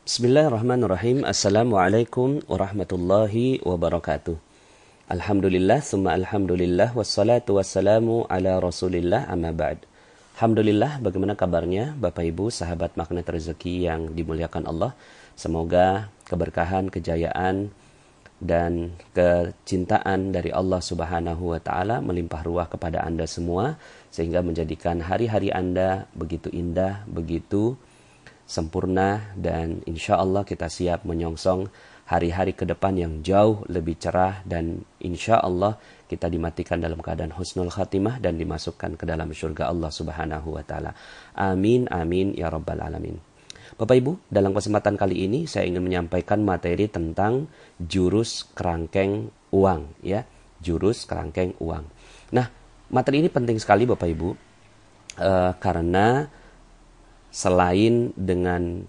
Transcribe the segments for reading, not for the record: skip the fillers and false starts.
Bismillahirrahmanirrahim. Assalamualaikum warahmatullahi wabarakatuh. Alhamdulillah, summa alhamdulillah, wassalatu wassalamu ala rasulillah, amma ba'd. Alhamdulillah, bagaimana kabarnya Bapak Ibu, sahabat magnet rezeki yang dimuliakan Allah. Semoga keberkahan, kejayaan, dan kecintaan dari Allah Subhanahu wa Ta'ala melimpah ruah kepada Anda semua, sehingga menjadikan hari-hari Anda begitu indah, begitu sempurna, dan insya Allah kita siap menyongsong hari-hari ke depan yang jauh lebih cerah, dan insya Allah kita dimatikan dalam keadaan husnul khatimah dan dimasukkan ke dalam surga Allah Subhanahu wa Ta'ala. Amin, amin, ya rabbal alamin. Bapak Ibu, dalam kesempatan kali ini saya ingin menyampaikan materi tentang jurus kerangkeng uang, ya, jurus kerangkeng uang. Nah, materi ini penting sekali Bapak Ibu, karena selain dengan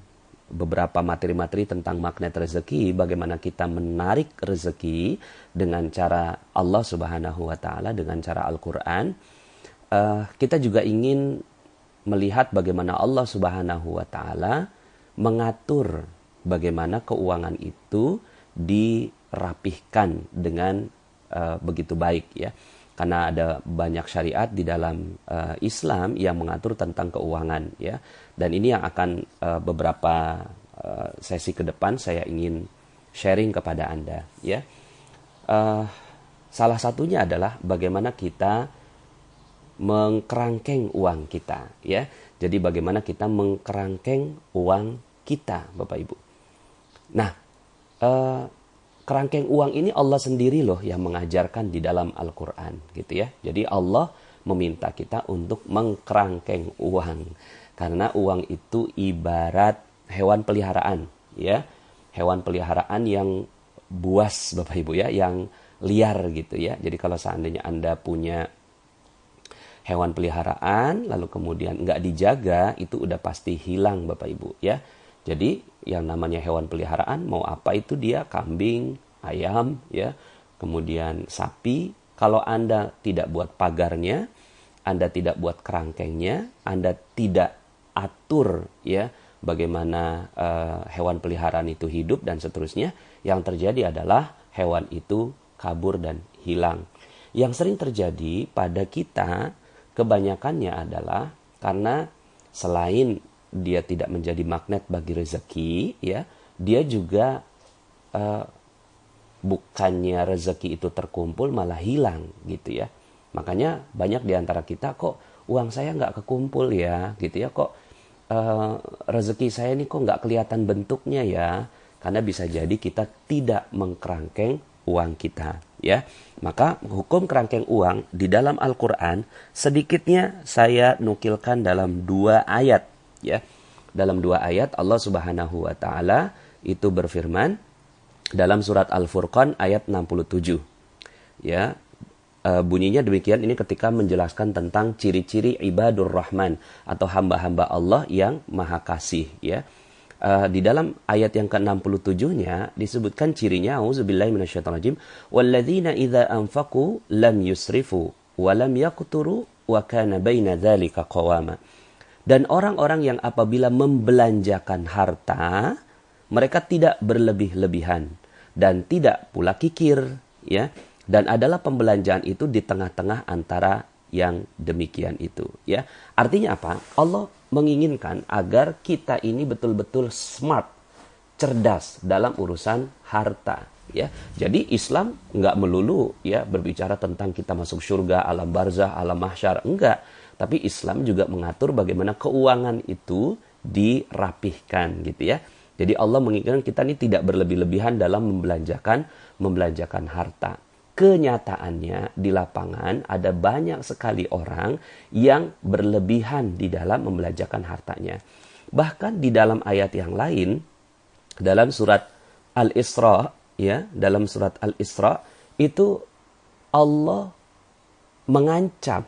beberapa materi-materi tentang magnet rezeki, bagaimana kita menarik rezeki dengan cara Allah Subhanahu wa Ta'ala, dengan cara Al-Quran, kita juga ingin melihat bagaimana Allah Subhanahu wa Ta'ala mengatur bagaimana keuangan itu dirapihkan dengan begitu baik, ya. Karena ada banyak syariat di dalam Islam yang mengatur tentang keuangan, ya. Dan ini yang akan beberapa sesi ke depan saya ingin sharing kepada Anda, ya. Salah satunya adalah bagaimana kita mengkerangkeng uang kita, ya. Jadi bagaimana kita mengkerangkeng uang kita, Bapak Ibu. Nah, kerangkeng uang ini Allah sendiri loh yang mengajarkan di dalam Al-Quran, gitu ya. Jadi Allah meminta kita untuk mengkerangkeng uang, karena uang itu ibarat hewan peliharaan, ya, hewan peliharaan yang buas, Bapak Ibu, ya, yang liar, gitu ya. Jadi kalau seandainya Anda punya hewan peliharaan lalu kemudian nggak dijaga, itu udah pasti hilang, Bapak Ibu, ya. Jadi yang namanya hewan peliharaan, mau apa itu dia, kambing, ayam, ya, kemudian sapi, kalau Anda tidak buat pagarnya, Anda tidak buat kerangkengnya, Anda tidak atur, ya, bagaimana hewan peliharaan itu hidup dan seterusnya, yang terjadi adalah hewan itu kabur dan hilang. Yang sering terjadi pada kita kebanyakannya adalah karena selain dia tidak menjadi magnet bagi rezeki, ya, dia juga bukannya rezeki itu terkumpul malah hilang, gitu ya. Makanya banyak di antara kita, kok uang saya nggak kekumpul ya, gitu ya, kok rezeki saya ini kok nggak kelihatan bentuknya ya, karena bisa jadi kita tidak mengkerangkeng uang kita, ya. Maka hukum kerangkeng uang di dalam Al-Quran sedikitnya saya nukilkan dalam 2 ayat, ya. Dalam 2 ayat Allah Subhanahu wa Ta'ala itu berfirman dalam surat Al-Furqan ayat 67, ya. Bunyinya demikian, ini ketika menjelaskan tentang ciri-ciri ibadur rahman atau hamba-hamba Allah yang maha kasih, ya. Di dalam ayat yang ke-67-nya disebutkan cirinya, auzubillahi minasyaitonirrajim, walladzina idza anfaqu lam yusrifu wa lam yaqturu wa kana baina dzalika qawama. Dan orang-orang yang apabila membelanjakan harta, mereka tidak berlebih-lebihan dan tidak pula kikir, ya. Dan adalah pembelanjaan itu di tengah-tengah antara yang demikian itu, ya. Artinya apa? Allah menginginkan agar kita ini betul-betul smart, cerdas dalam urusan harta, ya. Jadi Islam nggak melulu, ya, berbicara tentang kita masuk surga, alam barzah, alam mahsyar, enggak. Tapi Islam juga mengatur bagaimana keuangan itu dirapihkan, gitu ya. Jadi Allah menginginkan kita ini tidak berlebih-lebihan dalam membelanjakan harta. Kenyataannya di lapangan ada banyak sekali orang yang berlebihan di dalam membelanjakan hartanya. Bahkan di dalam ayat yang lain, dalam surat Al-Isra, ya, dalam surat Al-Isra itu Allah mengancam,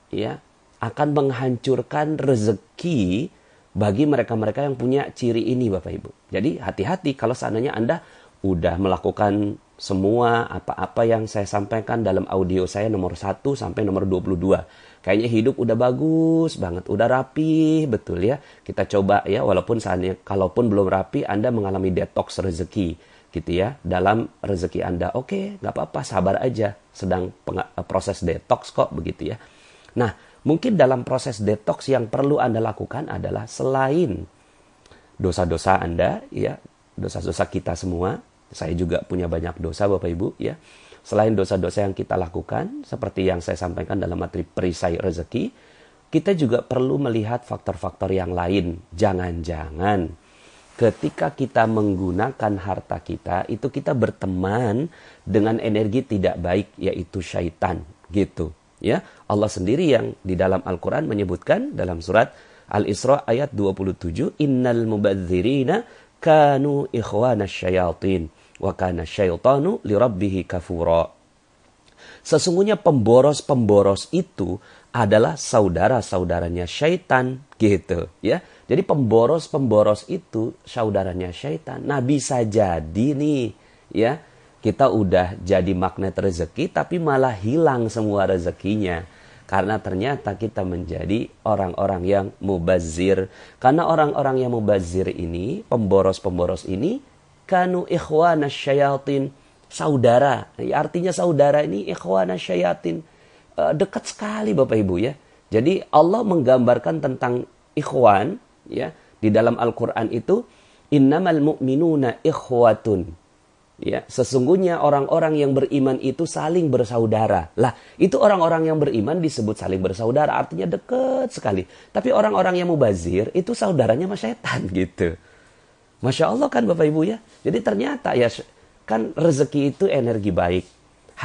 ya, akan menghancurkan rezeki bagi mereka-mereka yang punya ciri ini, Bapak Ibu. Jadi hati-hati kalau seandainya Anda udah melakukan semua apa-apa yang saya sampaikan dalam audio saya nomor 1 sampai nomor 22. Kayaknya hidup udah bagus banget, udah rapi, betul ya. Kita coba ya, walaupun saatnya, kalaupun belum rapi, Anda mengalami detox rezeki, gitu ya. Dalam rezeki Anda, oke, nggak apa-apa, sabar aja. Sedang proses detox kok, begitu ya. Nah, mungkin dalam proses detox yang perlu Anda lakukan adalah selain dosa-dosa Anda, ya, dosa-dosa kita semua. Saya juga punya banyak dosa Bapak Ibu ya. Selain dosa-dosa yang kita lakukan, seperti yang saya sampaikan dalam materi perisai rezeki, kita juga perlu melihat faktor-faktor yang lain. Jangan-jangan ketika kita menggunakan harta kita, itu kita berteman dengan energi tidak baik, yaitu syaitan gitu ya. Allah sendiri yang di dalam Al-Quran menyebutkan dalam surat Al-Isra ayat 27, innal mubadzirina kanu ikhwana syayatin wa kana syaitanu lirabbihi kafura. Sesungguhnya pemboros-pemboros itu adalah saudara-saudaranya syaitan gitu ya. Jadi pemboros-pemboros itu saudaranya syaitan. Nah, bisa jadi nih ya, kita udah jadi magnet rezeki tapi malah hilang semua rezekinya. Karena ternyata kita menjadi orang-orang yang mubazir. Karena orang-orang yang mubazir ini, pemboros-pemboros ini, kanu ikhwana syayatin, saudara. Artinya saudara ini ikhwana syayatin. Dekat sekali Bapak Ibu ya. Jadi Allah menggambarkan tentang ikhwan ya. Di dalam Al-Quran itu, innamal mu'minuna ikhwatun. Ya, sesungguhnya orang-orang yang beriman itu saling bersaudara. Lah, itu orang-orang yang beriman disebut saling bersaudara, artinya dekat sekali. Tapi orang-orang yang mubazir itu saudaranya sama setan gitu. Masya Allah kan Bapak Ibu ya. Jadi ternyata ya kan rezeki itu energi baik.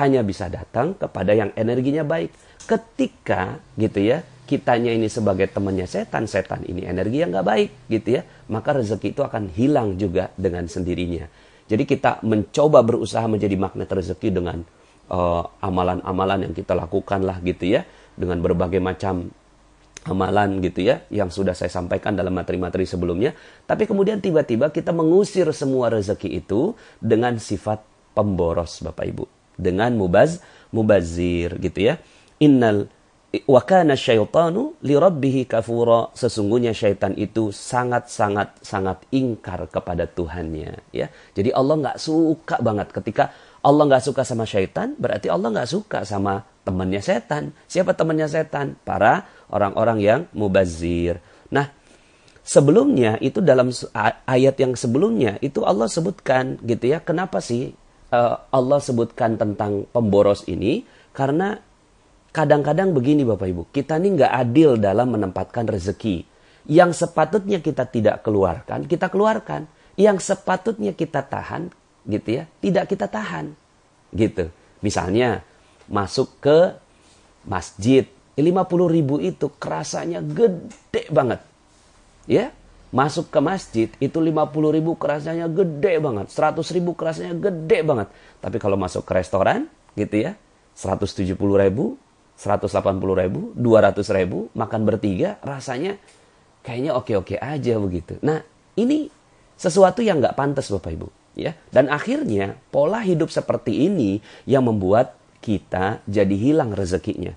Hanya bisa datang kepada yang energinya baik. Ketika gitu ya, kitanya ini sebagai temannya setan, setan ini energi yang gak baik gitu ya. Maka rezeki itu akan hilang juga dengan sendirinya. Jadi kita mencoba berusaha menjadi magnet rezeki dengan amalan-amalan yang kita lakukan lah gitu ya. Dengan berbagai macam amalan gitu ya. Yang sudah saya sampaikan dalam materi-materi sebelumnya. Tapi kemudian tiba-tiba kita mengusir semua rezeki itu dengan sifat pemboros Bapak Ibu. Dengan mubazir gitu ya. Innal wa kana syaitanu lirabbihi kafura. Sesungguhnya syaitan itu sangat ingkar kepada Tuhannya ya. Jadi Allah nggak suka banget. Ketika Allah nggak suka sama syaitan, berarti Allah nggak suka sama temannya setan. Siapa temannya setan? Para orang-orang yang mubazir. Nah, sebelumnya itu dalam ayat yang sebelumnya itu Allah sebutkan gitu ya. Kenapa sih Allah sebutkan tentang pemboros ini? Karena kadang-kadang begini Bapak Ibu, kita ini nggak adil dalam menempatkan rezeki. Yang sepatutnya kita tidak keluarkan, kita keluarkan. Yang sepatutnya kita tahan, gitu ya, tidak kita tahan. Gitu. Misalnya, masuk ke masjid, 50.000 itu kerasanya gede banget. Ya, masuk ke masjid, itu 50.000 kerasanya gede banget. 100.000 kerasanya gede banget. Tapi kalau masuk ke restoran, gitu ya, 170.000, 180.000, 200.000, makan bertiga, rasanya kayaknya oke-oke aja begitu. Nah, ini sesuatu yang nggak pantas Bapak Ibu. Ya. Dan akhirnya pola hidup seperti ini yang membuat kita jadi hilang rezekinya.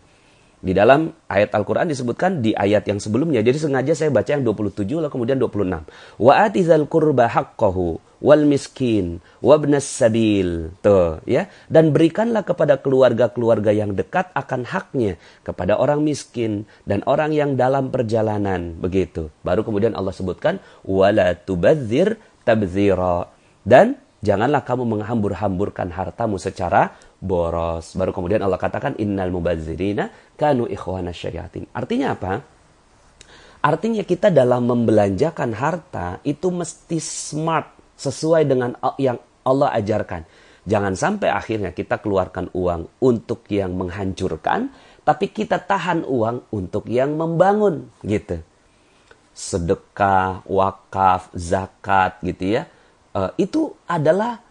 Di dalam ayat Al-Quran disebutkan di ayat yang sebelumnya. Jadi sengaja saya baca yang 27 lalu kemudian 26. Wa atizal qurba haqqahu wal miskin wabnas sabil. Tuh, ya. Dan berikanlah kepada keluarga-keluarga yang dekat akan haknya kepada orang miskin dan orang yang dalam perjalanan. Begitu. Baru kemudian Allah sebutkan wala tubadzir tabdzira. Dan janganlah kamu menghambur-hamburkan hartamu secara boros. Baru kemudian Allah katakan innal mubadzirina kanu ikhwana syayatin. Artinya apa? Artinya kita dalam membelanjakan harta itu mesti smart, sesuai dengan yang Allah ajarkan. Jangan sampai akhirnya kita keluarkan uang untuk yang menghancurkan, tapi kita tahan uang untuk yang membangun gitu. Sedekah, wakaf, zakat gitu ya. Itu adalah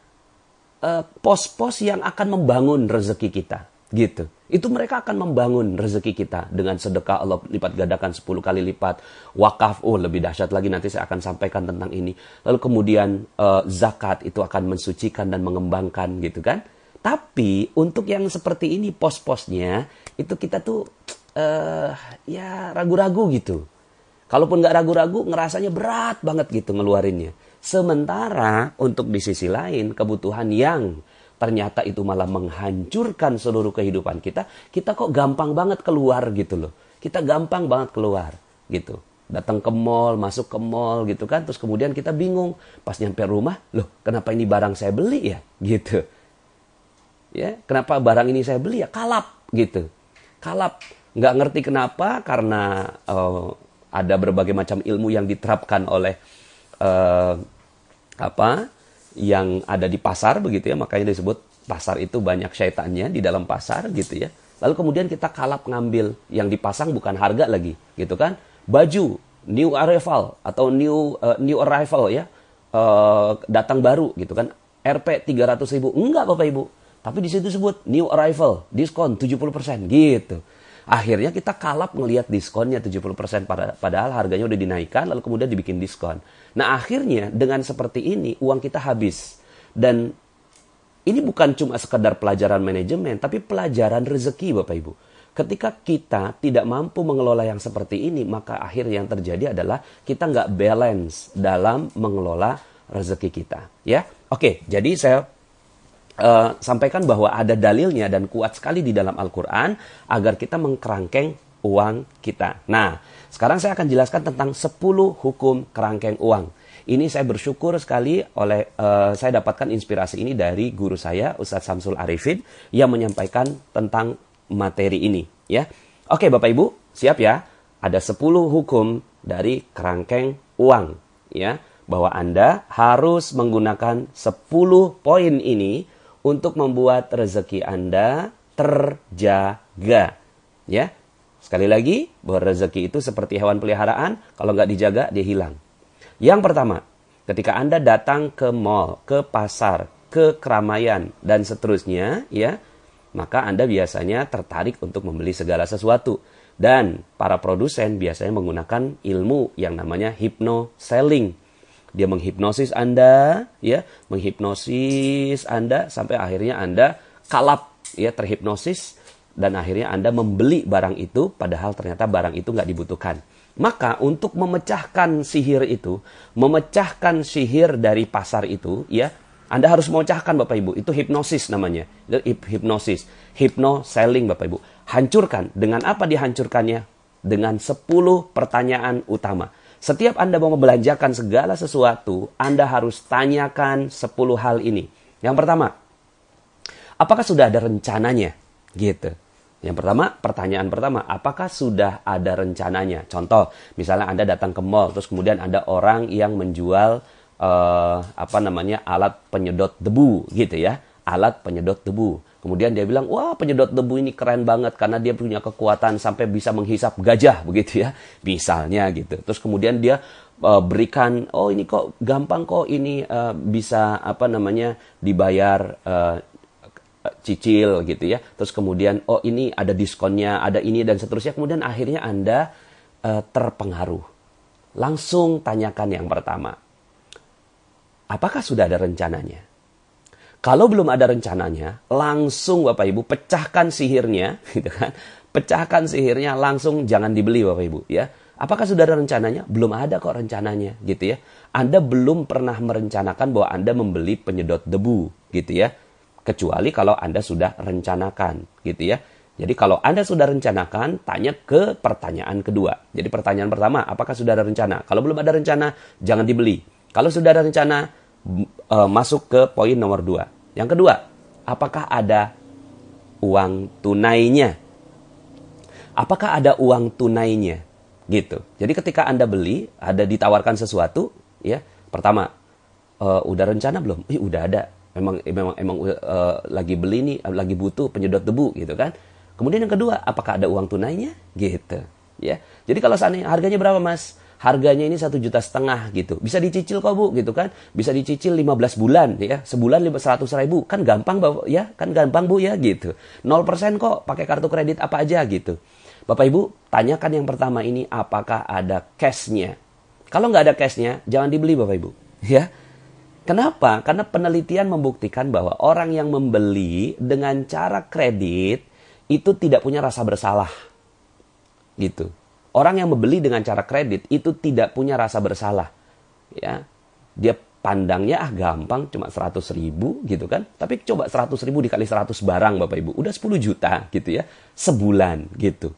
pos-pos yang akan membangun rezeki kita gitu. Itu mereka akan membangun rezeki kita dengan sedekah Allah lipat gandakan 10 kali lipat. Wakaf, lebih dahsyat lagi, nanti saya akan sampaikan tentang ini. Lalu kemudian zakat itu akan mensucikan dan mengembangkan gitu kan. Tapi untuk yang seperti ini pos-posnya itu kita tuh ya ragu-ragu gitu. Kalaupun nggak ragu-ragu ngerasanya berat banget gitu ngeluarinnya. Sementara untuk di sisi lain kebutuhan yang ternyata itu malah menghancurkan seluruh kehidupan kita, kita kok gampang banget keluar gitu loh. Kita gampang banget keluar gitu. Datang ke mall, masuk ke mall gitu kan, terus kemudian kita bingung. Pas nyampe rumah, loh kenapa ini barang saya beli ya? Gitu. Ya, kenapa barang ini saya beli ya? Kalap gitu. Kalap. Nggak ngerti kenapa, karena ada berbagai macam ilmu yang diterapkan oleh yang ada di pasar begitu ya, makanya disebut pasar itu banyak syaitannya di dalam pasar gitu ya. Lalu kemudian kita kalap ngambil yang dipasang bukan harga lagi gitu kan. Baju new arrival atau new arrival ya, datang baru gitu kan, Rp 300.000, enggak Bapak Ibu, tapi di situ sebut new arrival, diskon 70% gitu. Akhirnya kita kalap ngelihat diskonnya 70%, padahal harganya udah dinaikkan, lalu kemudian dibikin diskon. Nah akhirnya dengan seperti ini uang kita habis. Dan ini bukan cuma sekedar pelajaran manajemen, tapi pelajaran rezeki Bapak Ibu. Ketika kita tidak mampu mengelola yang seperti ini, maka akhir yang terjadi adalah kita nggak balance dalam mengelola rezeki kita. Ya, oke, jadi saya sampaikan bahwa ada dalilnya dan kuat sekali di dalam Al-Quran agar kita mengkerangkeng uang kita. Nah, sekarang saya akan jelaskan tentang 10 hukum kerangkeng uang. Ini saya bersyukur sekali saya dapatkan inspirasi ini dari guru saya, Ustadz Samsul Arifin, yang menyampaikan tentang materi ini. Ya, oke Bapak Ibu, siap ya? Ada 10 hukum dari kerangkeng uang. Ya, bahwa Anda harus menggunakan 10 poin ini untuk membuat rezeki Anda terjaga. Ya, sekali lagi, bahwa rezeki itu seperti hewan peliharaan, kalau nggak dijaga, dia hilang. Yang pertama, ketika Anda datang ke mall, ke pasar, ke keramaian, dan seterusnya, ya, maka Anda biasanya tertarik untuk membeli segala sesuatu. Dan para produsen biasanya menggunakan ilmu yang namanya hypno-selling. Dia menghipnosis Anda, ya, menghipnosis Anda sampai akhirnya Anda kalap, ya, terhipnosis, dan akhirnya Anda membeli barang itu padahal ternyata barang itu nggak dibutuhkan. Maka untuk memecahkan sihir itu, memecahkan sihir dari pasar itu, ya, Anda harus memecahkan Bapak Ibu. Itu hipnosis namanya. Itu hipnosis, hypno-selling Bapak Ibu. Hancurkan. Dengan apa dihancurkannya? Dengan 10 pertanyaan utama. Setiap Anda mau membelanjakan segala sesuatu, Anda harus tanyakan 10 hal ini. Yang pertama, apakah sudah ada rencananya? Gitu. Yang pertama, pertanyaan pertama, apakah sudah ada rencananya? Contoh, misalnya Anda datang ke mall, terus kemudian ada orang yang menjual alat penyedot debu, gitu ya. Alat penyedot debu. Kemudian dia bilang, wah penyedot debu ini keren banget karena dia punya kekuatan sampai bisa menghisap gajah, begitu ya. Misalnya gitu. Terus kemudian dia berikan, oh ini kok gampang kok ini bisa dibayar cicil gitu ya. Terus kemudian, oh ini ada diskonnya, ada ini dan seterusnya. Kemudian akhirnya Anda terpengaruh. Langsung tanyakan yang pertama. Apakah sudah ada rencananya? Kalau belum ada rencananya, langsung Bapak Ibu pecahkan sihirnya, gitu kan? Pecahkan sihirnya, langsung jangan dibeli Bapak Ibu, ya. Apakah sudah ada rencananya? Belum ada kok rencananya, gitu ya. Anda belum pernah merencanakan bahwa Anda membeli penyedot debu, gitu ya. Kecuali kalau Anda sudah rencanakan, gitu ya. Jadi kalau Anda sudah rencanakan, tanya ke pertanyaan kedua. Jadi pertanyaan pertama, apakah sudah ada rencana? Kalau belum ada rencana, jangan dibeli. Kalau sudah ada rencana, masuk ke poin nomor 2. Yang kedua, apakah ada uang tunainya? Apakah ada uang tunainya? Gitu. Jadi ketika Anda beli, ada ditawarkan sesuatu, ya. Pertama, udah rencana belum? Udah ada. Memang lagi beli nih, lagi butuh penyedot debu, gitu kan. Kemudian yang kedua, apakah ada uang tunainya? Gitu. Ya. Jadi kalau seandainya harganya berapa, Mas? harganya ini 1,5 juta gitu. Bisa dicicil kok Bu gitu kan. Bisa dicicil 15 bulan ya. Sebulan 100.000. Kan gampang Bapak ya. Kan gampang Bu ya gitu. 0% kok pakai kartu kredit apa aja gitu. Bapak Ibu, tanyakan yang pertama ini apakah ada cashnya. Kalau nggak ada cashnya, jangan dibeli Bapak Ibu. Ya. Kenapa? Karena penelitian membuktikan bahwa orang yang membeli dengan cara kredit itu tidak punya rasa bersalah. Gitu. Orang yang membeli dengan cara kredit itu tidak punya rasa bersalah. Ya. Dia pandangnya gampang cuma 100.000 gitu kan. Tapi coba 100.000 dikali 100 barang Bapak Ibu. Udah 10 juta gitu ya. Sebulan gitu.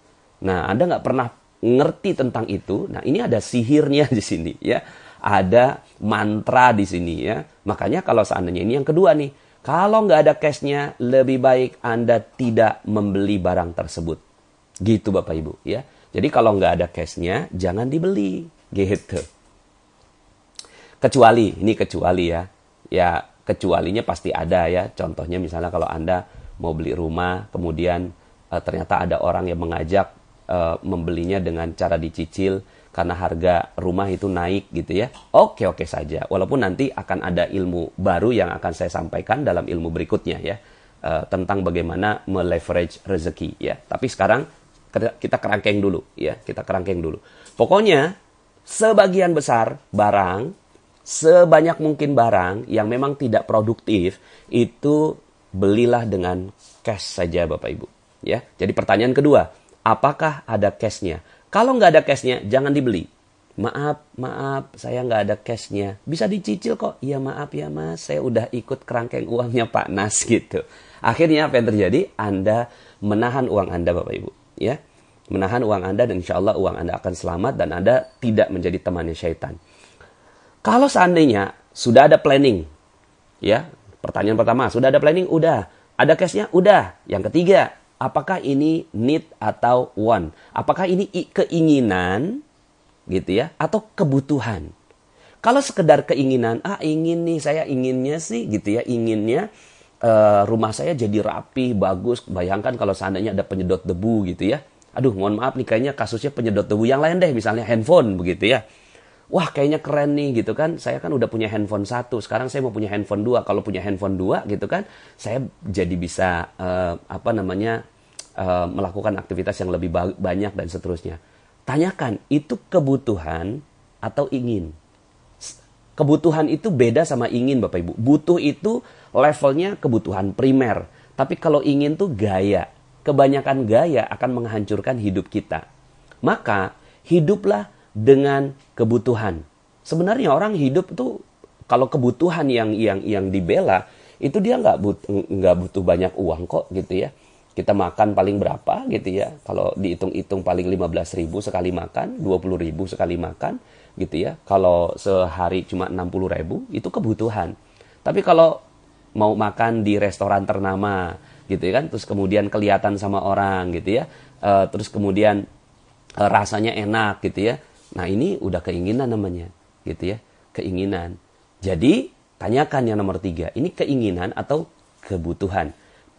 Nah, Anda nggak pernah ngerti tentang itu. Nah, ini ada sihirnya di sini ya. Ada mantra di sini ya. Makanya kalau seandainya ini yang kedua nih. Kalau nggak ada cashnya, lebih baik Anda tidak membeli barang tersebut. Gitu Bapak Ibu ya. Jadi kalau nggak ada cashnya, jangan dibeli. Gitu. Kecuali, ini kecuali ya. Ya, kecualinya pasti ada ya. Contohnya misalnya kalau Anda mau beli rumah, kemudian ternyata ada orang yang mengajak membelinya dengan cara dicicil karena harga rumah itu naik gitu ya. Oke saja. Walaupun nanti akan ada ilmu baru yang akan saya sampaikan dalam ilmu berikutnya ya. Tentang bagaimana meleverage rezeki ya. Tapi sekarang kita kerangkeng dulu ya. Kita kerangkeng dulu. Pokoknya sebagian besar barang, sebanyak mungkin barang yang memang tidak produktif itu belilah dengan cash saja Bapak Ibu ya. Jadi pertanyaan kedua, apakah ada cashnya? Kalau nggak ada cashnya, jangan dibeli. Maaf, saya nggak ada cashnya. Bisa dicicil kok. Iya maaf ya mas, saya udah ikut kerangkeng uangnya Pak Nas gitu. Akhirnya apa yang terjadi? Anda menahan uang Anda Bapak Ibu. Ya, menahan uang Anda dan insya Allah uang Anda akan selamat dan Anda tidak menjadi temannya syaitan. Kalau seandainya sudah ada planning, ya pertanyaan pertama, sudah ada planning? Udah. Ada cashnya? Udah. Yang ketiga, apakah ini need atau want? Apakah ini keinginan gitu ya atau kebutuhan? Kalau sekedar keinginan, ingin nih saya inginnya sih gitu ya, inginnya rumah saya jadi rapi, bagus. Bayangkan kalau seandainya ada penyedot debu gitu ya. Aduh, mohon maaf nih kayaknya kasusnya penyedot debu yang lain deh, misalnya handphone begitu ya. Wah, kayaknya keren nih gitu kan. Saya kan udah punya handphone 1, sekarang saya mau punya handphone 2. Kalau punya handphone 2 gitu kan, saya jadi bisa melakukan aktivitas yang lebih banyak dan seterusnya. Tanyakan, itu kebutuhan atau ingin? Kebutuhan itu beda sama ingin Bapak Ibu. Butuh itu levelnya kebutuhan primer. Tapi kalau ingin tuh gaya. Kebanyakan gaya akan menghancurkan hidup kita. Maka hiduplah dengan kebutuhan. Sebenarnya orang hidup tuh kalau kebutuhan yang dibela itu dia nggak butuh banyak uang kok gitu ya. Kita makan paling berapa gitu ya. Kalau dihitung-hitung paling 15.000 sekali makan, 20.000 sekali makan gitu ya. Kalau sehari cuma 60.000 itu kebutuhan. Tapi kalau mau makan di restoran ternama gitu ya kan, terus kemudian kelihatan sama orang gitu ya, terus kemudian rasanya enak gitu ya. Nah ini udah keinginan namanya gitu ya, keinginan. Jadi tanyakan yang nomor 3, ini keinginan atau kebutuhan?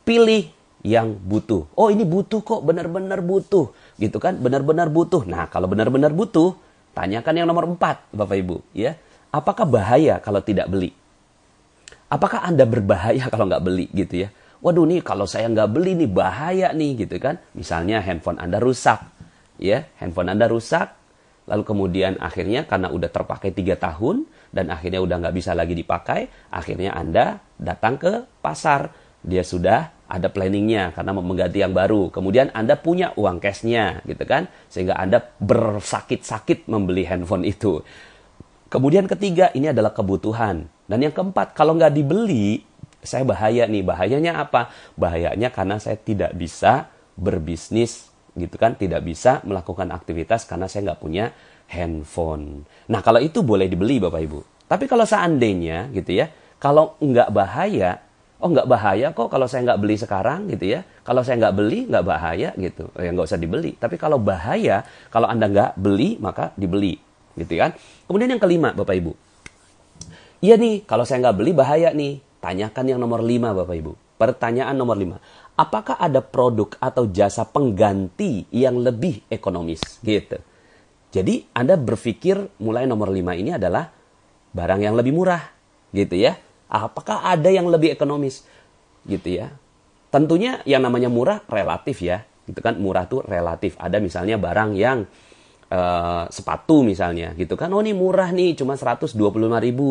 Pilih yang butuh. Oh ini butuh kok, benar-benar butuh gitu kan, benar-benar butuh. Nah kalau benar-benar butuh, tanyakan yang nomor 4 Bapak Ibu ya. Apakah bahaya kalau tidak beli? Apakah Anda berbahaya kalau nggak beli gitu ya? Waduh nih kalau saya nggak beli nih bahaya nih gitu kan. Misalnya handphone Anda rusak ya, handphone Anda rusak. Lalu kemudian akhirnya karena udah terpakai 3 tahun dan akhirnya udah nggak bisa lagi dipakai, akhirnya Anda datang ke pasar. Dia sudah ada planningnya karena mau mengganti yang baru. Kemudian Anda punya uang cashnya gitu kan. Sehingga Anda bersakit-sakit membeli handphone itu. Kemudian ketiga, ini adalah kebutuhan. Dan yang keempat, kalau nggak dibeli, saya bahaya nih. Bahayanya apa? Bahayanya karena saya tidak bisa berbisnis gitu kan, tidak bisa melakukan aktivitas karena saya nggak punya handphone. Nah kalau itu boleh dibeli Bapak Ibu. Tapi kalau seandainya gitu ya, kalau nggak bahaya, nggak bahaya kok kalau saya nggak beli sekarang gitu ya. Kalau saya nggak beli nggak bahaya gitu, ya nggak usah dibeli. Tapi kalau bahaya, kalau Anda nggak beli maka dibeli gitu kan. Kemudian yang kelima Bapak Ibu, iya nih kalau saya nggak beli bahaya nih. Tanyakan yang nomor 5 Bapak Ibu. Pertanyaan nomor 5. Apakah ada produk atau jasa pengganti yang lebih ekonomis? Gitu. Jadi Anda berpikir mulai nomor 5 ini adalah barang yang lebih murah, gitu ya. Apakah ada yang lebih ekonomis, gitu ya. Tentunya yang namanya murah relatif ya, gitu kan. Murah tuh relatif. Ada misalnya barang yang sepatu misalnya, gitu kan. Oh ini murah nih, cuma 125.000,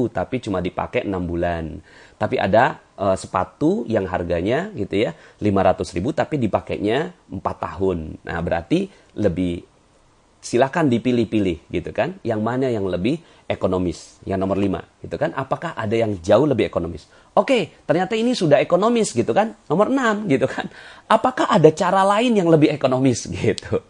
tapi cuma dipakai 6 bulan. Tapi ada sepatu yang harganya gitu ya 500.000, tapi dipakainya 4 tahun. Nah berarti lebih, silakan dipilih-pilih gitu kan. Yang mana yang lebih ekonomis? Yang nomor 5 gitu kan. Apakah ada yang jauh lebih ekonomis? Oke, ternyata ini sudah ekonomis gitu kan. Nomor 6 gitu kan. Apakah ada cara lain yang lebih ekonomis gitu?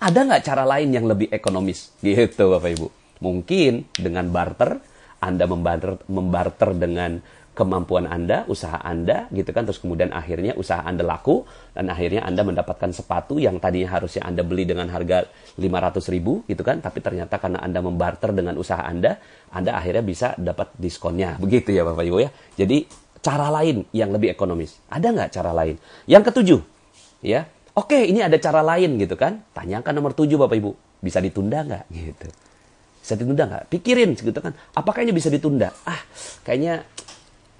Ada nggak cara lain yang lebih ekonomis gitu Bapak Ibu? Mungkin dengan barter, Anda membarter dengan kemampuan Anda, usaha Anda gitu kan. Terus kemudian akhirnya usaha Anda laku dan akhirnya Anda mendapatkan sepatu yang tadinya harusnya Anda beli dengan harga 500.000 gitu kan. Tapi ternyata karena Anda membarter dengan usaha Anda akhirnya bisa dapat diskonnya. Begitu ya Bapak Ibu ya. Jadi cara lain yang lebih ekonomis. Ada nggak cara lain? Yang ketujuh ya. Oke, ini ada cara lain gitu kan. Tanyakan nomor 7 Bapak Ibu. Bisa ditunda nggak gitu? Bisa ditunda nggak? Pikirin gitu kan. Apakah ini bisa ditunda? Kayaknya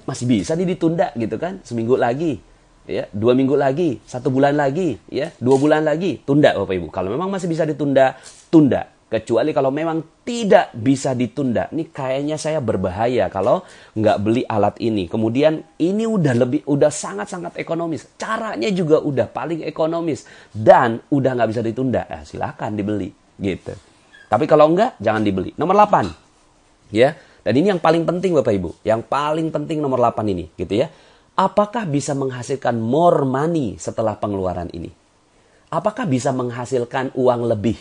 masih bisa nih ditunda gitu kan. Seminggu lagi, ya, 2 minggu lagi, 1 bulan lagi, ya, 2 bulan lagi. Tunda Bapak Ibu. Kalau memang masih bisa ditunda, tunda. Kecuali kalau memang tidak bisa ditunda. Ini kayaknya saya berbahaya kalau nggak beli alat ini. Kemudian ini udah sangat-sangat ekonomis. Caranya juga udah paling ekonomis. Dan udah nggak bisa ditunda. Silakan dibeli. Gitu. Tapi kalau enggak, jangan dibeli. Nomor 8. Ya. Dan ini yang paling penting Bapak Ibu. Yang paling penting nomor 8 ini. Gitu ya. Apakah bisa menghasilkan more money setelah pengeluaran ini? Apakah bisa menghasilkan uang lebih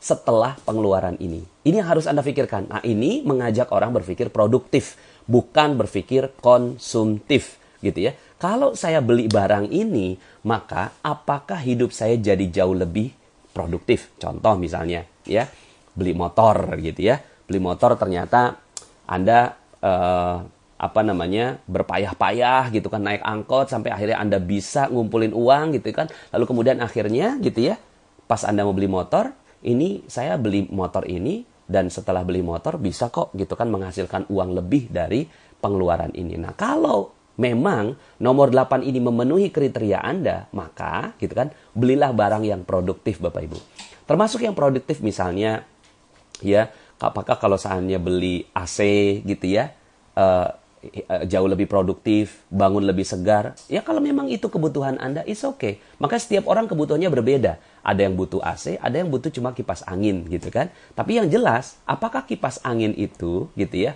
setelah pengeluaran ini? Ini yang harus Anda pikirkan. Nah, ini mengajak orang berpikir produktif, bukan berpikir konsumtif, gitu ya. Kalau saya beli barang ini, maka apakah hidup saya jadi jauh lebih produktif? Contoh misalnya, ya, beli motor, gitu ya. Beli motor ternyata Anda berpayah-payah gitu kan, naik angkot sampai akhirnya Anda bisa ngumpulin uang gitu kan. Lalu kemudian akhirnya gitu ya, pas Anda mau beli motor, ini saya beli motor ini dan setelah beli motor bisa kok gitu kan menghasilkan uang lebih dari pengeluaran ini. Nah, kalau memang nomor 8 ini memenuhi kriteria Anda, maka gitu kan belilah barang yang produktif Bapak Ibu. Termasuk yang produktif misalnya ya, apakah kalau seandainya beli AC gitu ya, jauh lebih produktif, bangun lebih segar. Ya kalau memang itu kebutuhan Anda, it's okay. Maka setiap orang kebutuhannya berbeda. Ada yang butuh AC, ada yang butuh cuma kipas angin gitu kan. Tapi yang jelas, apakah kipas angin itu gitu ya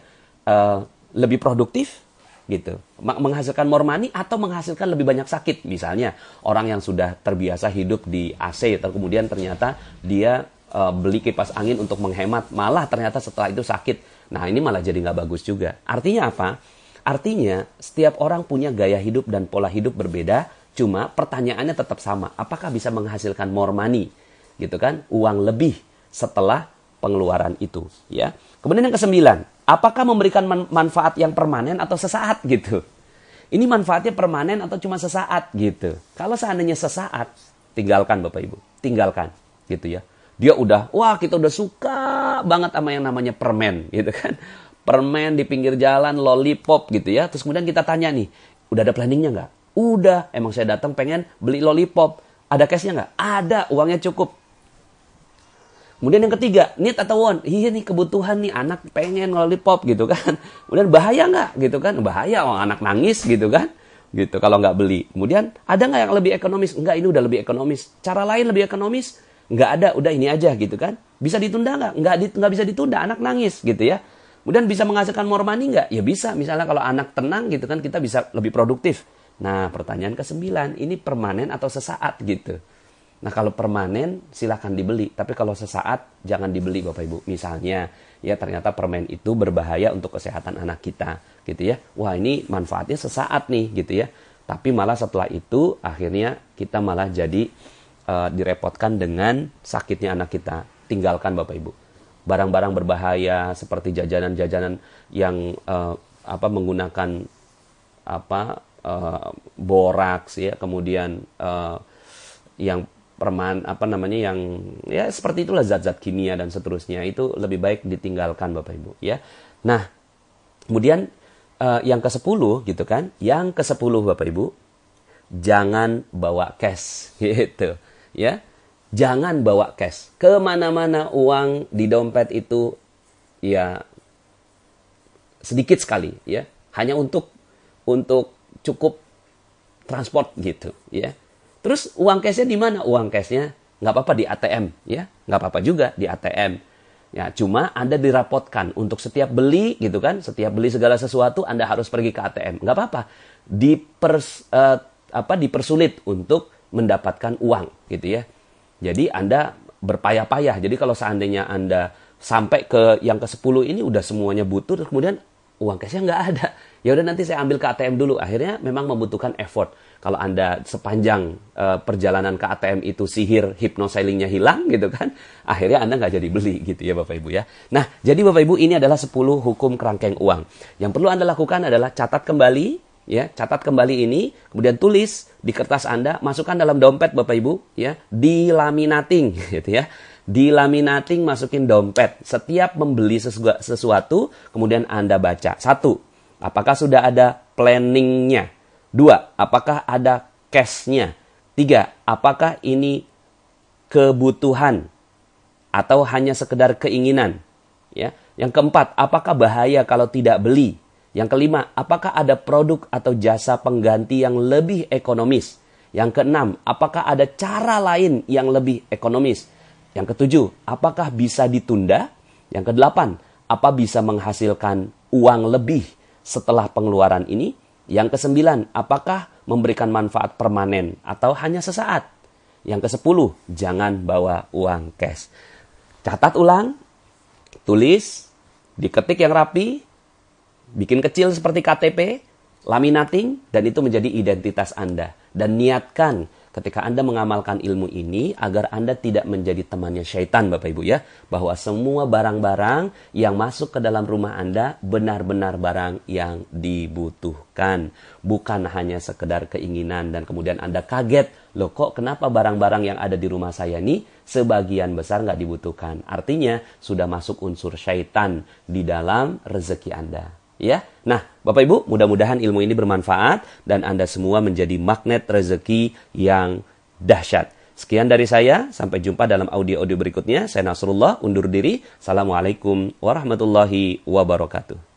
lebih produktif gitu, menghasilkan more money atau menghasilkan lebih banyak sakit? Misalnya orang yang sudah terbiasa hidup di AC, kemudian ternyata dia beli kipas angin untuk menghemat, malah ternyata setelah itu sakit. Nah ini malah jadi nggak bagus juga. Artinya apa? Artinya setiap orang punya gaya hidup dan pola hidup berbeda. Cuma pertanyaannya tetap sama. Apakah bisa menghasilkan more money? Gitu kan? Uang lebih setelah pengeluaran itu. Ya. Kemudian yang ke-9. Apakah memberikan manfaat yang permanen atau sesaat gitu? Ini manfaatnya permanen atau cuma sesaat gitu? Kalau seandainya sesaat, tinggalkan Bapak Ibu. Tinggalkan gitu ya. Dia udah, kita udah suka banget sama yang namanya permen gitu kan. Permen di pinggir jalan, lollipop gitu ya. Terus kemudian kita tanya nih, udah ada planningnya nggak? Udah, emang saya datang pengen beli lollipop. Ada cashnya nggak? Ada, uangnya cukup. Kemudian yang ketiga, need atau want? Iya nih kebutuhan nih, anak pengen lollipop gitu kan. Kemudian bahaya nggak gitu kan? Bahaya, anak nangis gitu kan. Gitu kalau nggak beli. Kemudian ada nggak yang lebih ekonomis? Enggak, ini udah lebih ekonomis. Cara lain lebih ekonomis? Nggak ada, udah ini aja gitu kan. Bisa ditunda nggak? Nggak bisa ditunda, anak nangis gitu ya. Kemudian bisa menghasilkan more money nggak? Ya bisa, misalnya kalau anak tenang gitu kan, kita bisa lebih produktif. Nah pertanyaan ke-9, ini permanen atau sesaat gitu. Nah kalau permanen silahkan dibeli, tapi kalau sesaat jangan dibeli Bapak Ibu. Misalnya ya ternyata permen itu berbahaya untuk kesehatan anak kita gitu ya. Wah ini manfaatnya sesaat nih gitu ya. Tapi malah setelah itu akhirnya kita malah jadi direpotkan dengan sakitnya anak kita. Tinggalkan Bapak Ibu. Barang-barang berbahaya seperti jajanan-jajanan yang menggunakan boraks ya, kemudian yang yang ya seperti itulah, zat-zat kimia dan seterusnya, itu lebih baik ditinggalkan Bapak Ibu ya. Nah, kemudian yang ke-10 gitu kan. Yang ke-10 Bapak Ibu, jangan bawa cash gitu ya. Jangan bawa cash. Kemana-mana uang di dompet itu ya sedikit sekali ya. Hanya untuk cukup transport gitu ya. Terus uang cashnya di mana? Uang cashnya nggak apa-apa di ATM ya. Nggak apa-apa juga di ATM. Ya, cuma Anda dirapotkan untuk setiap beli gitu kan, setiap beli segala sesuatu Anda harus pergi ke ATM. Nggak apa-apa. Dipersulit untuk mendapatkan uang gitu ya. Jadi Anda berpayah-payah. Jadi kalau seandainya Anda sampai ke yang ke-10 ini udah semuanya butuh, terus kemudian uang cashnya nggak ada. Ya udah nanti saya ambil ke ATM dulu. Akhirnya memang membutuhkan effort. Kalau Anda sepanjang perjalanan ke ATM itu sihir hypnosilingnya hilang gitu kan, akhirnya Anda nggak jadi beli gitu ya Bapak Ibu ya. Nah, jadi Bapak Ibu ini adalah 10 hukum kerangkeng uang. Yang perlu Anda lakukan adalah catat kembali ya, catat kembali ini, kemudian tulis di kertas Anda, masukkan dalam dompet Bapak Ibu ya, dilaminating gitu ya. Dilaminating, masukin dompet. Setiap membeli sesuatu, kemudian Anda baca. 1. Apakah sudah ada planningnya? 2. Apakah ada cash-nya? 3. Apakah ini kebutuhan atau hanya sekedar keinginan? Ya. Yang keempat, apakah bahaya kalau tidak beli? Yang kelima, apakah ada produk atau jasa pengganti yang lebih ekonomis? Yang keenam, apakah ada cara lain yang lebih ekonomis? Yang ketujuh, apakah bisa ditunda? Yang kedelapan, apa bisa menghasilkan uang lebih setelah pengeluaran ini? Yang kesembilan, apakah memberikan manfaat permanen atau hanya sesaat? Yang kesepuluh, jangan bawa uang cash. Catat ulang, tulis, diketik yang rapi, bikin kecil seperti KTP, laminating, dan itu menjadi identitas Anda. Dan niatkan ketika Anda mengamalkan ilmu ini agar Anda tidak menjadi temannya syaitan Bapak Ibu ya. Bahwa semua barang-barang yang masuk ke dalam rumah Anda benar-benar barang yang dibutuhkan. Bukan hanya sekedar keinginan dan kemudian Anda kaget. Loh kok kenapa barang-barang yang ada di rumah saya ini sebagian besar nggak dibutuhkan. Artinya sudah masuk unsur syaitan di dalam rezeki Anda. Ya, nah Bapak Ibu, mudah-mudahan ilmu ini bermanfaat dan Anda semua menjadi magnet rezeki yang dahsyat. Sekian dari saya, sampai jumpa dalam audio-audio berikutnya. Saya Nasrullah, undur diri. Assalamualaikum warahmatullahi wabarakatuh.